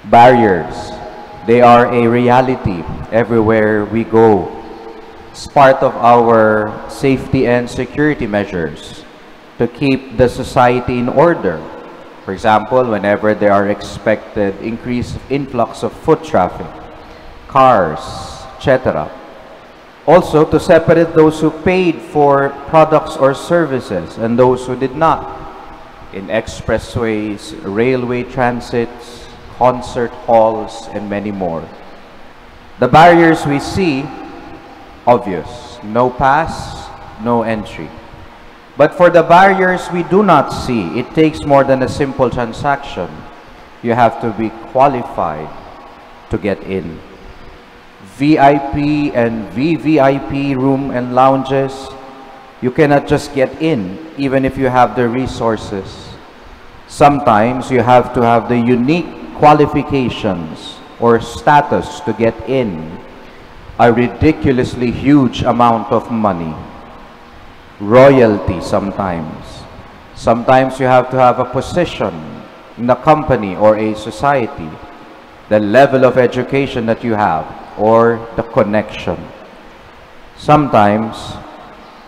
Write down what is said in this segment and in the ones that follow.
Barriers, they are a reality everywhere we go. It's part of our safety and security measures to keep the society in order. For example, whenever there are expected increased influx of foot traffic, cars, etc. Also, to separate those who paid for products or services and those who did not, in expressways, railway transits, concert halls, and many more. The barriers we see, obvious: no pass, no entry. But for the barriers we do not see, it takes more than a simple transaction. You have to be qualified to get in. VIP and VVIP room and lounges, you cannot just get in even if you have the resources. Sometimes you have to have the unique qualifications or status to get in, a ridiculously huge amount of money, royalty sometimes. Sometimes you have to have a position in a company or a society, the level of education that you have, or the connection. Sometimes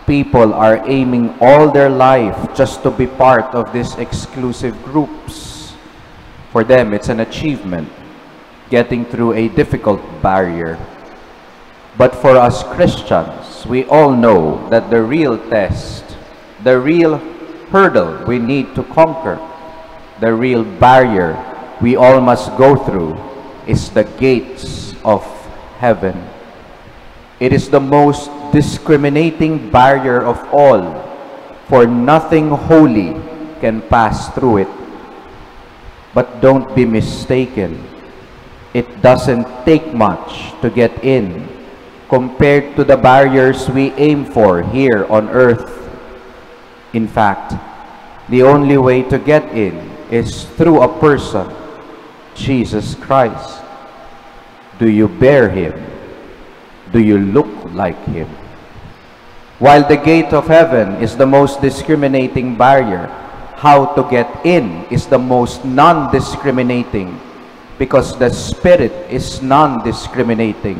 people are aiming all their life just to be part of these exclusive groups. For them, it's an achievement, getting through a difficult barrier. But for us Christians, we all know that the real test, the real hurdle we need to conquer, the real barrier we all must go through is the gates of heaven. It is the most discriminating barrier of all, for nothing holy can pass through it. But don't be mistaken, it doesn't take much to get in compared to the barriers we aim for here on earth. In fact, the only way to get in is through a person, Jesus Christ. Do you bear Him? Do you look like Him? While the gate of heaven is the most discriminating barrier, how to get in is the most non-discriminating, because the Spirit is non-discriminating.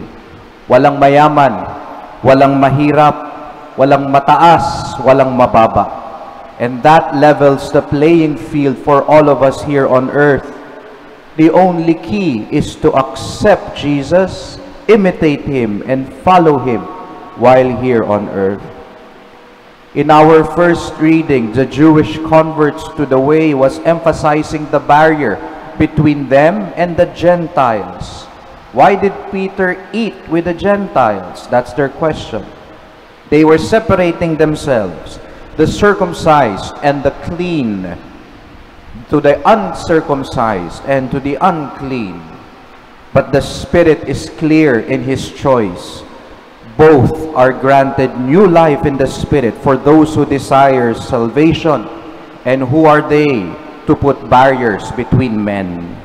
Walang mayaman, walang mahirap, walang mataas, walang mababa. And that levels the playing field for all of us here on earth. The only key is to accept Jesus, imitate Him, and follow Him while here on earth. In our first reading, the Jewish converts to the way was emphasizing the barrier between them and the Gentiles. Why did Peter eat with the Gentiles? That's their question. They were separating themselves, the circumcised and the clean, to the uncircumcised and to the unclean. But the Spirit is clear in His choice. Both are granted new life in the Spirit for those who desire salvation. And who are they to put barriers between men?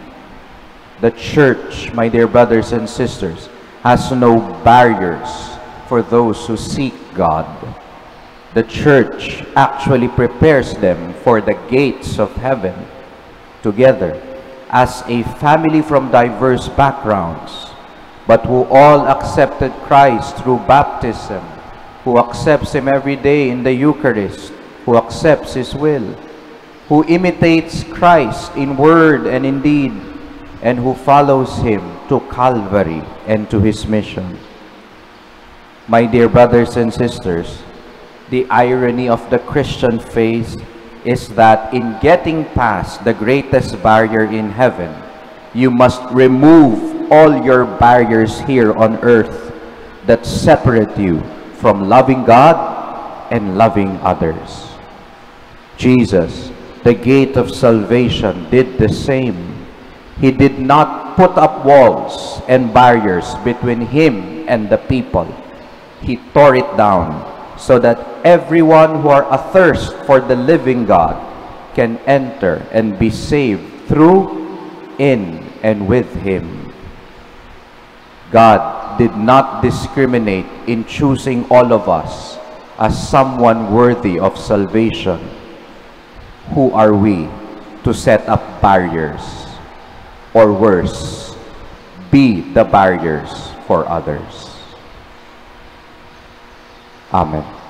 The church, my dear brothers and sisters, has no barriers for those who seek God. The church actually prepares them for the gates of heaven together as a family from diverse backgrounds, but who all accepted Christ through baptism, who accepts Him every day in the Eucharist, who accepts His will, who imitates Christ in word and in deed, and who follows Him to Calvary and to His mission. My dear brothers and sisters, the irony of the Christian faith is that in getting past the greatest barrier in heaven, you must remove all your barriers here on earth that separate you from loving God and loving others. Jesus, the gate of salvation, did the same. He did not put up walls and barriers between Him and the people. He tore it down so that everyone who are athirst for the living God can enter and be saved through, in, and with Him. God did not discriminate in choosing all of us as someone worthy of salvation. Who are we to set up barriers? or worse, be the barriers for others. Amen.